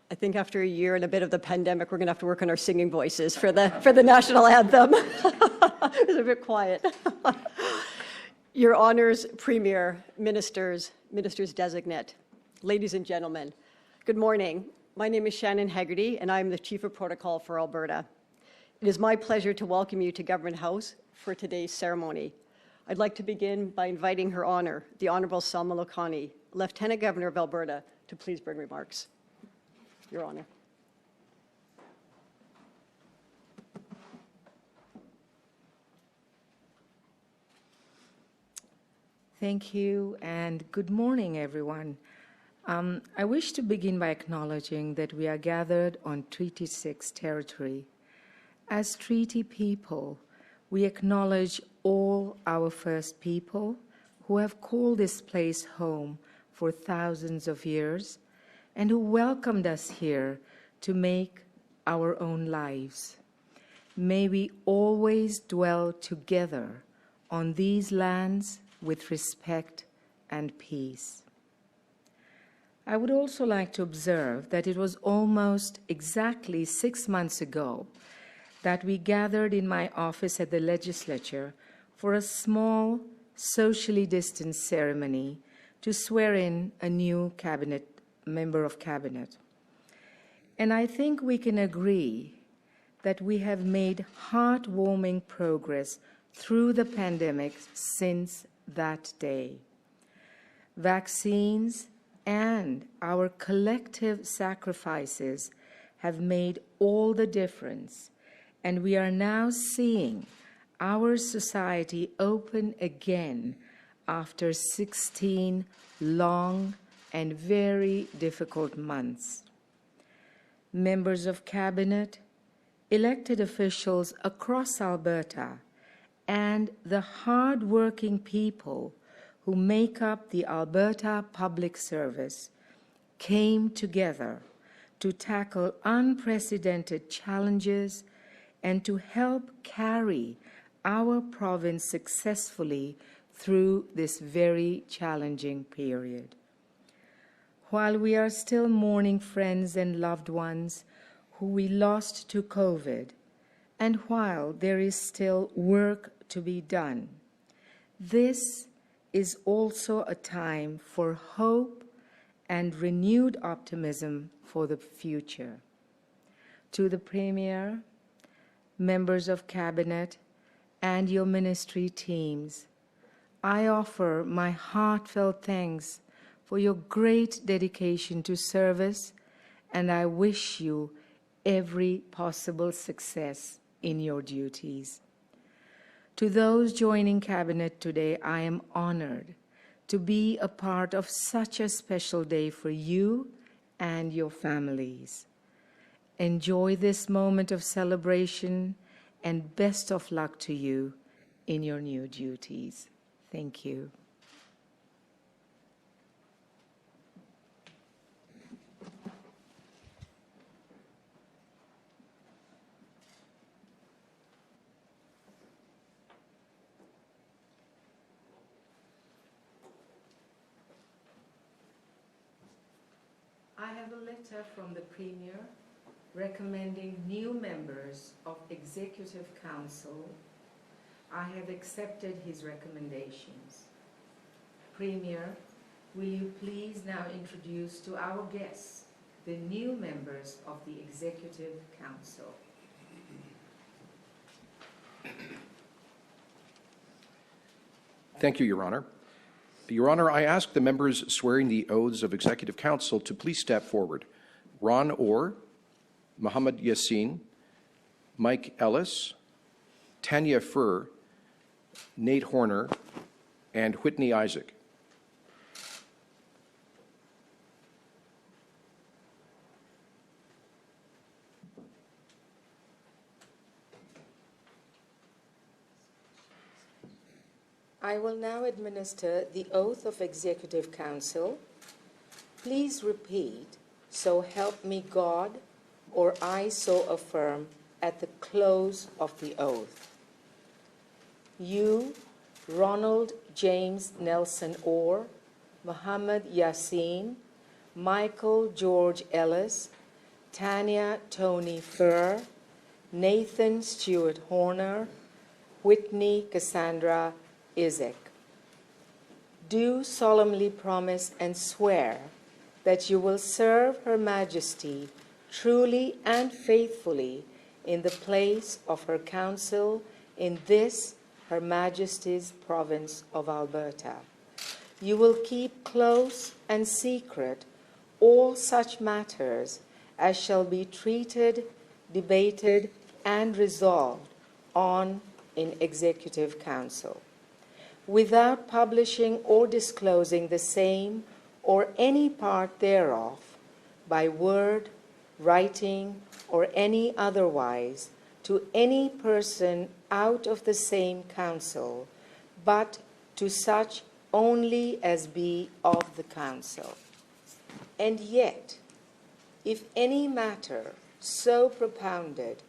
I think after a year and a bit of the pandemic, we're going to have to work on our singing voices for the national anthem. It was a bit quiet. Your Honours, Premier, Ministers, Ministers Designate, ladies and gentlemen, good morning. My name is Shannon Haggerty, and I'm the Chief of Protocol for Alberta. It is my pleasure to welcome you to Government House for today's ceremony. I'd like to begin by inviting Her Honour, the Honourable Salma Lakhani, Lieutenant Governor of Alberta, to please bring remarks. Your Honour. Thank you, and good morning, everyone. I wish to begin by acknowledging that we are gathered on Treaty 6 territory. As treaty people, we acknowledge all our First People who have called this place home for thousands of years and who welcomed us here to make our own lives. May we always dwell together on these lands with respect and peace. I would also like to observe that it was almost exactly 6 months ago that we gathered in my office at the legislature for a small, socially distanced ceremony to swear in a new member of cabinet. And I think we can agree that we have made heartwarming progress through the pandemic since that day. Vaccines and our collective sacrifices have made all the difference, and we are now seeing our society open again after 16 long and very difficult months. Members of Cabinet, elected officials across Alberta, and the hard-working people who make up the Alberta Public Service came together to tackle unprecedented challenges and to help carry our province successfully through this very challenging period. While we are still mourning friends and loved ones who we lost to COVID, and while there is still work to be done, this is also a time for hope and renewed optimism for the future. To the Premier, members of Cabinet, and your ministry teams, I offer my heartfelt thanks for your great dedication to service, and I wish you every possible success in your duties. To those joining Cabinet today, I am honored to be a part of such a special day for you and your families. Enjoy this moment of celebration, and best of luck to you in your new duties. Thank you. I have a letter from the Premier recommending new members of Executive Council. I have accepted his recommendations. Premier, will you please now introduce to our guests the new members of the Executive Council? Thank you, Your Honor. Your Honor, I ask the members swearing the oaths of Executive Council to please step forward. Ron Orr, Mohammed Yasin, Mike Ellis, Tanya Fir, Nate Horner, and Whitney Isaac. I will now administer the oath of Executive Council. Please repeat, "So help me God," or "I so affirm," at the close of the oath. You, Ronald James Nelson Orr, Mohammed Yasin, Michael George Ellis, Tanya Tony Fir, Nathan Stewart Horner, Whitney Cassandra Isaac, do solemnly promise and swear that you will serve Her Majesty truly and faithfully in the place of her council in this Her Majesty's province of Alberta. You will keep close and secret all such matters as shall be treated, debated, and resolved on in Executive Council, without publishing or disclosing the same or any part thereof by word, writing, or any otherwise to any person out of the same council, but to such only as be of the council. And yet, if any matter so propounded,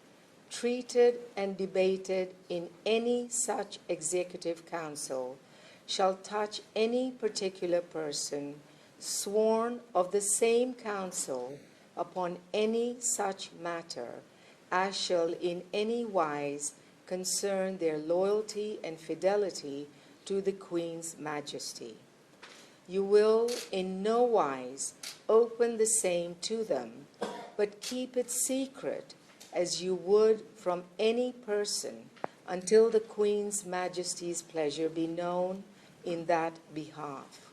treated, and debated in any such Executive Council shall touch any particular person sworn of the same council upon any such matter as shall in any wise concern their loyalty and fidelity to the Queen's Majesty, you will in no wise open the same to them, but keep it secret as you would from any person until the Queen's Majesty's pleasure be known in that behalf.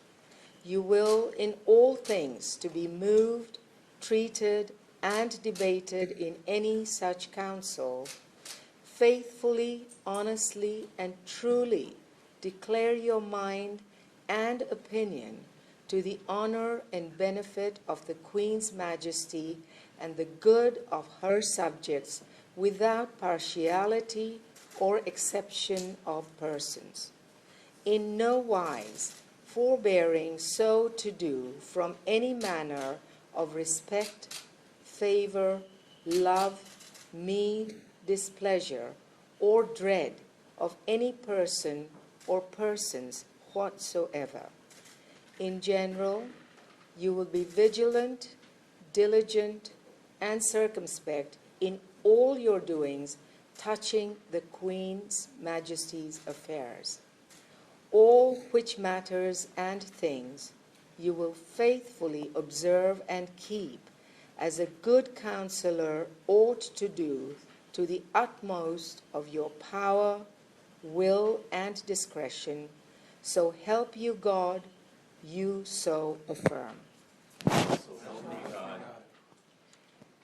You will in all things to be moved, treated, and debated in any such council, faithfully, honestly, and truly declare your mind and opinion to the honor and benefit of the Queen's Majesty and the good of her subjects without partiality or exception of persons. In no wise forbearing so to do from any manner of respect, favor, love, meed, displeasure, or dread of any person or persons whatsoever. In general, you will be vigilant, diligent, and circumspect in all your doings touching the Queen's Majesty's affairs. all which matters and things you will faithfully observe and keep, as a good counselor ought to do, to the utmost of your power, will, and discretion. So help you God, you so affirm.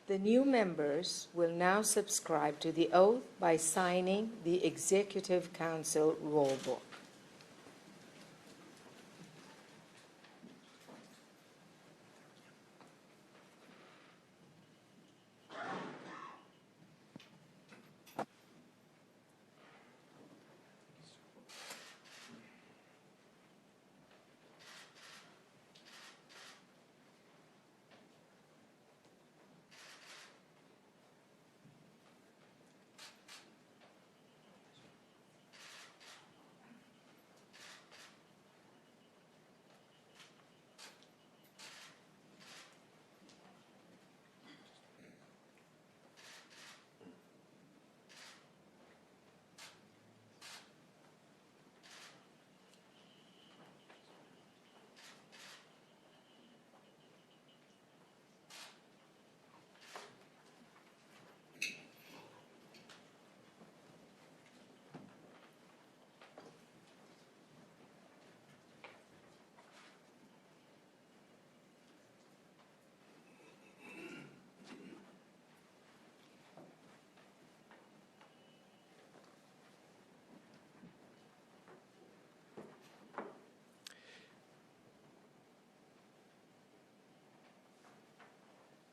The new members will now subscribe to the oath by signing the Executive Council roll book.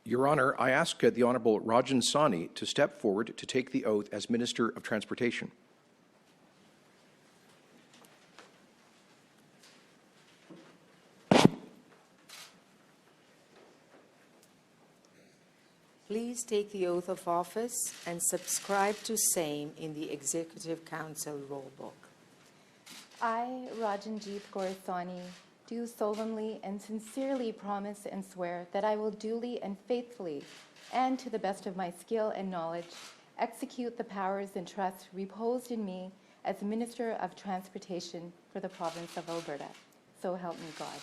Your Honor, I ask the Honourable Rajan Sani to step forward to take the oath as Minister of Transportation. Please take the oath of office and subscribe to same in the Executive Council roll book. I, Rajanjeet Kaur Sani, do solemnly and sincerely promise and swear that I will duly and faithfully, and to the best of my skill and knowledge, execute the powers and trusts reposed in me as Minister of Transportation for the province of Alberta. So help me God.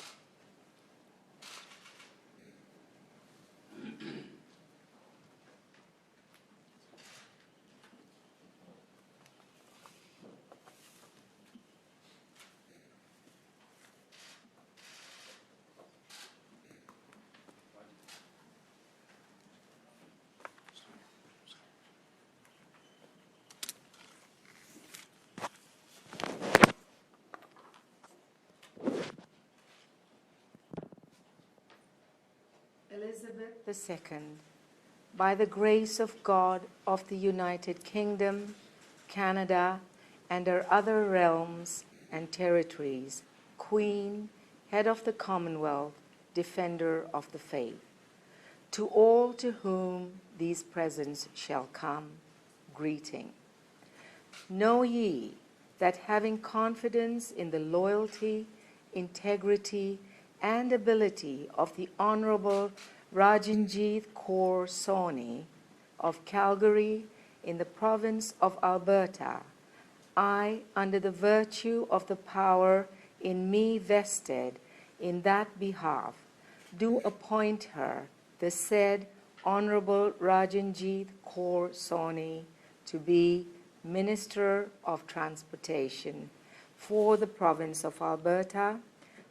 Elizabeth II, by the grace of God of the United Kingdom, Canada, and our other realms and territories, Queen, Head of the Commonwealth, Defender of the Faith. To all to whom these presents shall come, greeting. Know ye that having confidence in the loyalty, integrity, and ability of the Honourable Rajanjeet Kaur Sani of Calgary in the province of Alberta, I, under the virtue of the power in me vested in that behalf, do appoint her, the said Honourable Rajanjeet Kaur Sani, to be Minister of Transportation for the province of Alberta,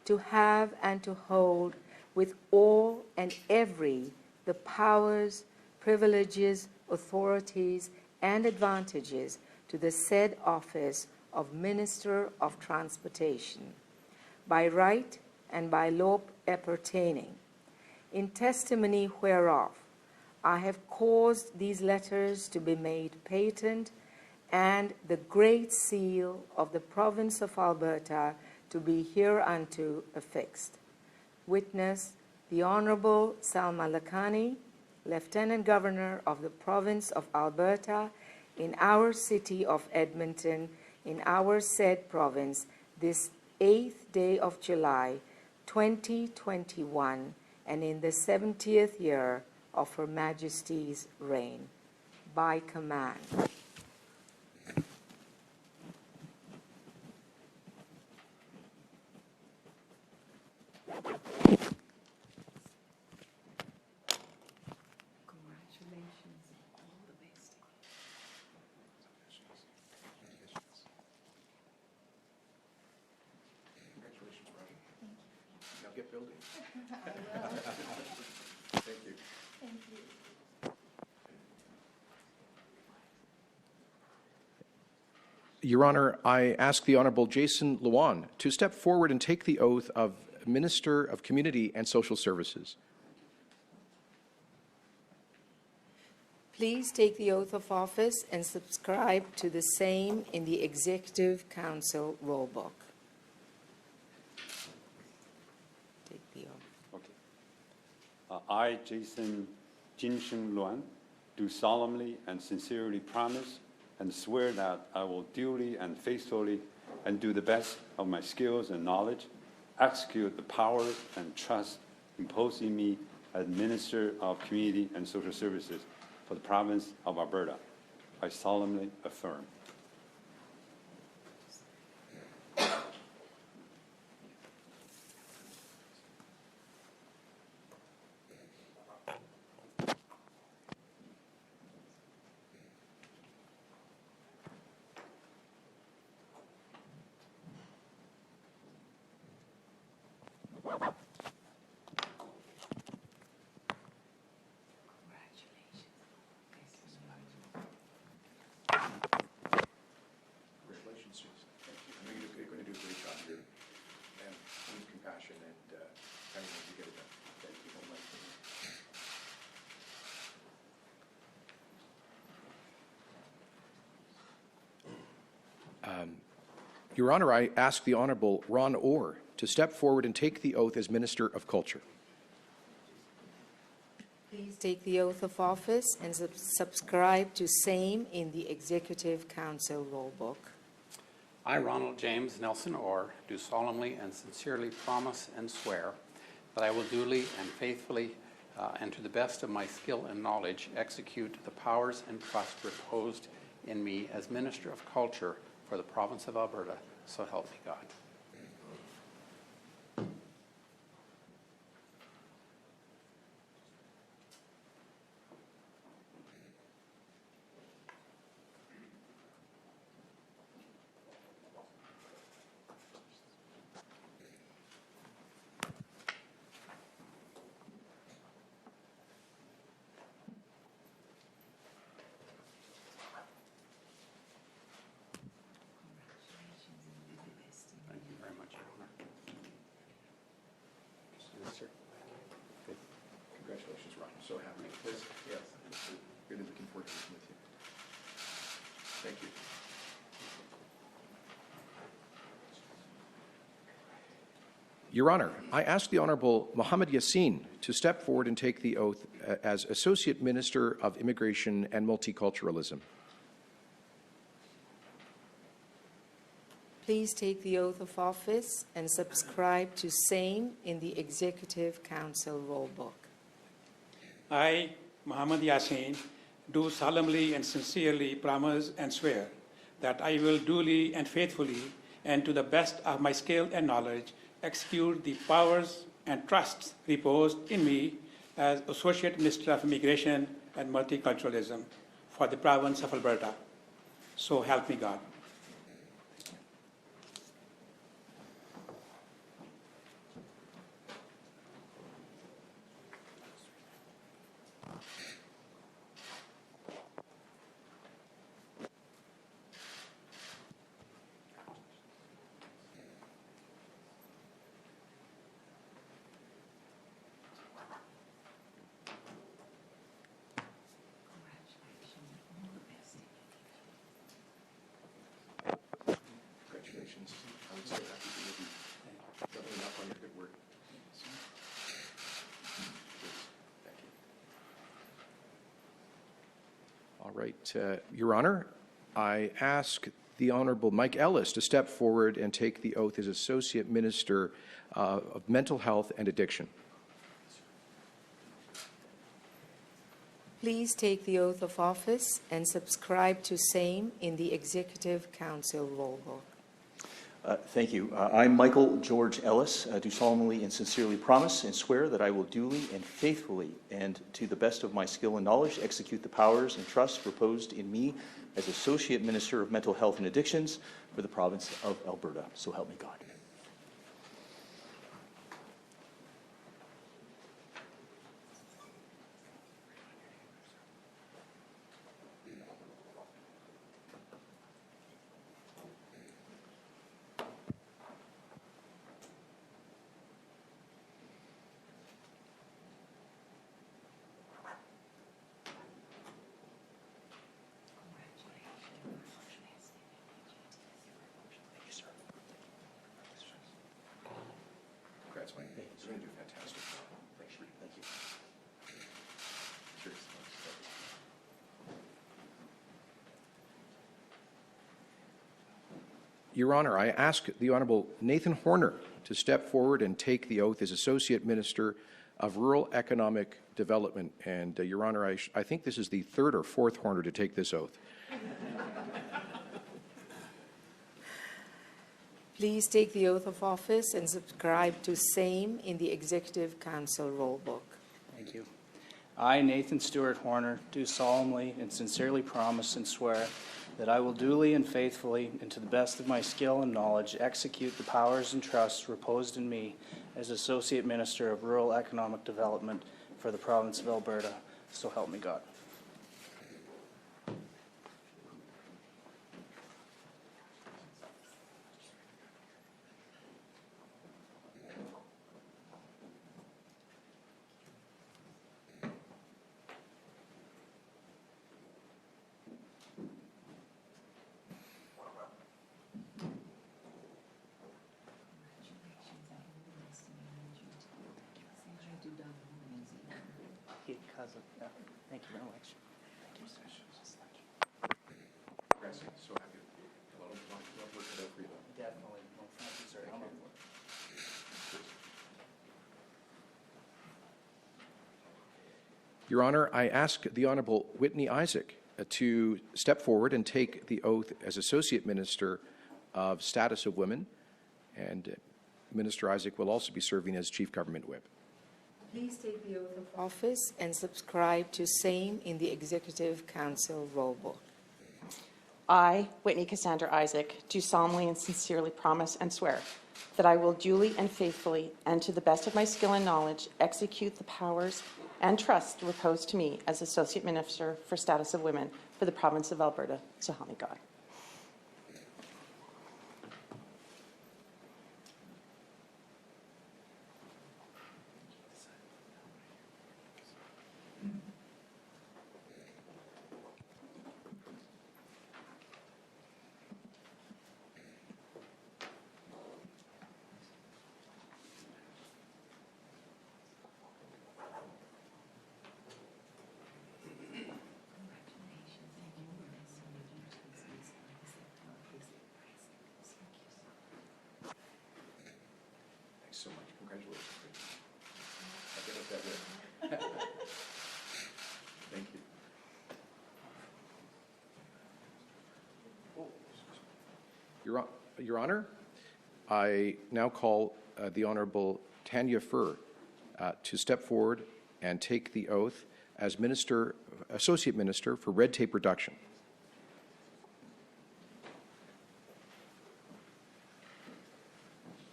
to have and to hold with all and every the powers, privileges, authorities, and advantages to the said office of Minister of Transportation, by right and by law appertaining. In testimony whereof, I have caused these letters to be made patent, and the great seal of the province of Alberta to be hereunto affixed. Witness the Honourable Salma Lakhani, Lieutenant Governor of the province of Alberta, in our city of Edmonton, in our said province, this 8th day of July, 2021, and in the 70th year of Her Majesty's reign. By command. building. Thank you. Thank you. Your Honor, I ask the Honourable Jason Luann to step forward and take the oath of Minister of Community and Social Services. Please take the oath of office and subscribe to the same in the Executive Council roll book. Take the oath. Okay. I, Jason Jinshen Luann, do solemnly and sincerely promise and swear that I will duly and faithfully and to the best of my skills and knowledge execute the powers and trust imposed in me as Minister of Community and Social Services for the province of Alberta. I solemnly affirm. Congratulations. Thank you. I know you're going to do a great job here. And with compassion and everything to get it done. Thank you very much. Your Honor, I ask the Honourable Ron Orr to step forward and take the oath as Minister of Culture. Please take the oath of office and subscribe to same in the Executive Council roll book. I, Ronald James Nelson Orr, do solemnly and sincerely promise and swear that I will duly and faithfully and to the best of my skill and knowledge execute the powers and trust reposed in me as Minister of Culture for the province of Alberta, so help me God. Thank you very much, Your Honor. Yes, sir. Good. Congratulations, Ron. I'm so happy. Yes. Really looking forward to working with you. Thank you. Your Honor, I ask the Honourable Mohammed Yasin to step forward and take the oath as Associate Minister of Immigration and Multiculturalism. Please take the oath of office and subscribe to same in the Executive Council roll book. I, Muhammad Yasin, do solemnly and sincerely promise and swear that I will duly and faithfully and to the best of my skill and knowledge execute the powers and trusts reposed in me as Associate Minister of Immigration and Multiculturalism for the province of Alberta. So help me God. Congratulations. I'm so happy to be doubling up on your good work. Thank you. All right. Your Honor, I ask the Honourable Mike Ellis to step forward and take the oath as Associate Minister of Mental Health and Addiction. Please take the oath of office and subscribe to same in the Executive Council roll book. Thank you. I'm Michael George Ellis. Do solemnly and sincerely promise and swear that I will duly and faithfully and to the best of my skill and knowledge execute the powers and trusts reposed in me as Associate Minister of Mental Health and Addictions for the province of Alberta. So help me God. Your Honor, I ask the Honourable Nathan Horner to step forward and take the oath as Associate Minister of Rural Economic Development. And, Your Honor, I think this is the third or fourth Horner to take this oath. Please take the oath of office and subscribe to same in the Executive Council roll book. Thank you. I, Nathan Stewart Horner, do solemnly and sincerely promise and swear that I will duly and faithfully, and to the best of my skill and knowledge, execute the powers and trusts reposed in me as Associate Minister of Rural Economic Development for the province of Alberta. So help me God. Thank you very much. Thank you, sir. So happy. A lot of work cut out for you. Definitely. Well, thank you, sir. I'm up for it. Your Honor, I ask the Honourable Whitney Isaac to step forward and take the oath as Associate Minister of Status of Women, and Minister Isaac will also be serving as Chief Government Whip. Please take the oath of office and subscribe to same in the Executive Council roll book. I, Whitney Cassandra Isaac, do solemnly and sincerely promise and swear that I will duly and faithfully, and to the best of my skill and knowledge, execute the powers and trust reposed to me as Associate Minister for Status of Women for the province of Alberta. So help me God. So much. Congratulations. I'll get up that way. Thank you. Your Honor, I now call the Honourable Minister Fir to step forward and take the oath as Associate Minister for Red Tape Reduction.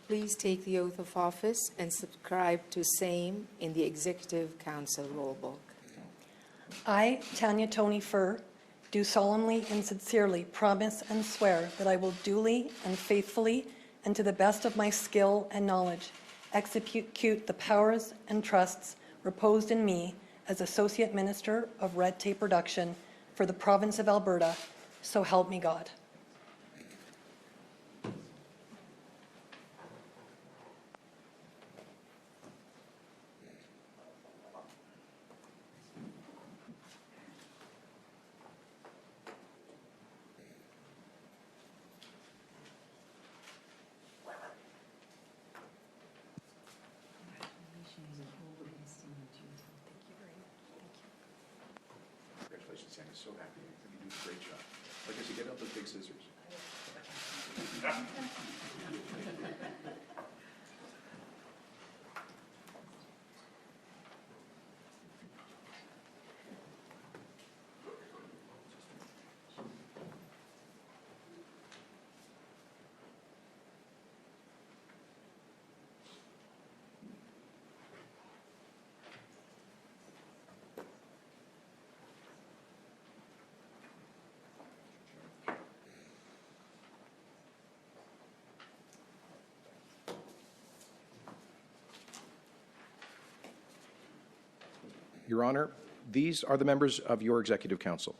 Please take the oath of office and subscribe to same in the Executive Council roll book. I, Tanya Tony Fir, do solemnly and sincerely promise and swear that I will duly and faithfully, and to the best of my skill and knowledge, execute the powers and trusts reposed in me as Associate Minister of Red Tape Reduction for the province of Alberta. So help me God. Congratulations, Sani. So happy. You do a great job. Like I said, get out those big scissors. Your Honor, these are the members of your Executive Council.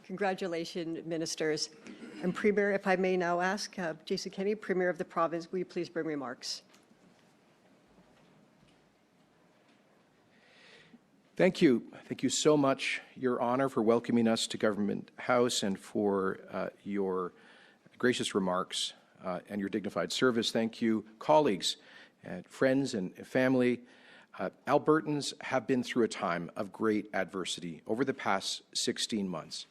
Congratulations, ministers. And Premier, if I may now ask, Jason Kenney, Premier of the province, will you please bring remarks? Thank you. Thank you so much, Your Honour, for welcoming us to Government House and for your gracious remarks and your dignified service. Thank you, colleagues, and friends and family. Albertans have been through a time of great adversity over the past 16 months.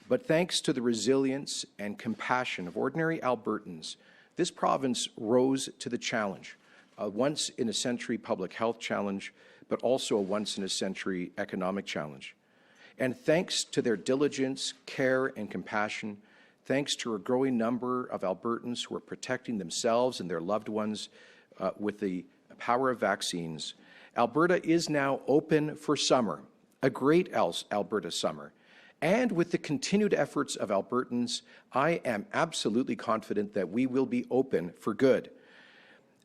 But thanks to the resilience and compassion of ordinary Albertans, this province rose to the challenge, a once-in-a-century public health challenge, but also a once-in-a-century economic challenge. And thanks to their diligence, care, and compassion, thanks to a growing number of Albertans who are protecting themselves and their loved ones with the power of vaccines, Alberta is now open for summer, a great Alberta summer. And with the continued efforts of Albertans, I am absolutely confident that we will be open for good.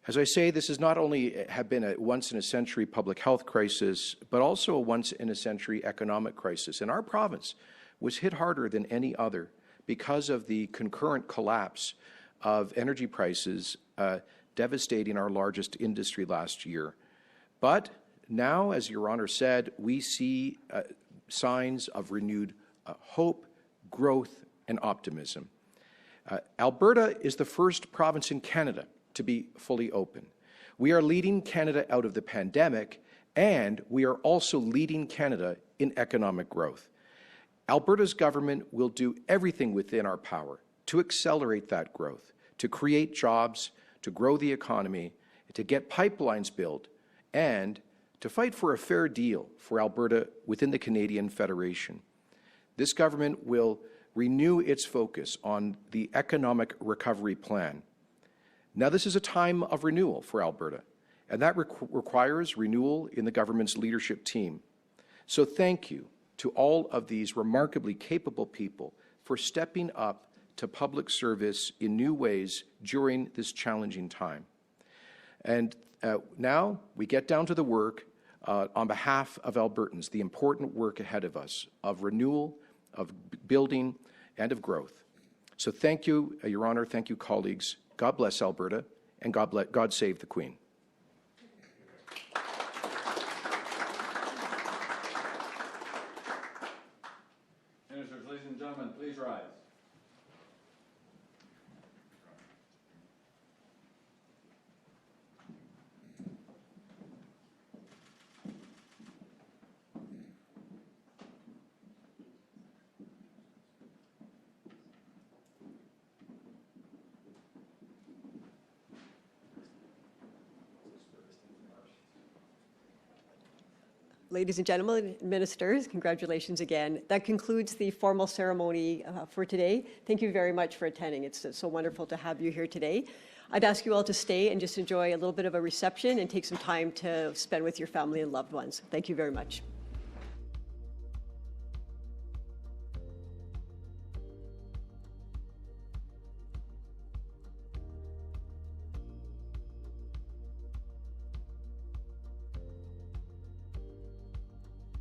As I say, this has not only have been a once-in-a-century public health crisis, but also a once-in-a-century economic crisis. And our province was hit harder than any other because of the concurrent collapse of energy prices devastating our largest industry last year. But now, as Your Honour said, we see signs of renewed hope, growth, and optimism. Alberta is the first province in Canada to be fully open. We are leading Canada out of the pandemic, and we are also leading Canada in economic growth. Alberta's government will do everything within our power to accelerate that growth, to create jobs, to grow the economy, to get pipelines built, and to fight for a fair deal for Alberta within the Canadian Federation. This government will renew its focus on the economic recovery plan. Now, this is a time of renewal for Alberta, and that requires renewal in the government's leadership team. So thank you to all of these remarkably capable people for stepping up to public service in new ways during this challenging time. And now we get down to the work on behalf of Albertans, the important work ahead of us of renewal, of building, and of growth. So thank you, Your Honour, thank you, colleagues. God bless Alberta, and God save the Queen. Ministers, ladies and gentlemen, please rise. Ladies and gentlemen, ministers, congratulations again. That concludes the formal ceremony for today. Thank you very much for attending. It's so wonderful to have you here today. I'd ask you all to stay and just enjoy a little bit of a reception and take some time to spend with your family and loved ones. Thank you very much.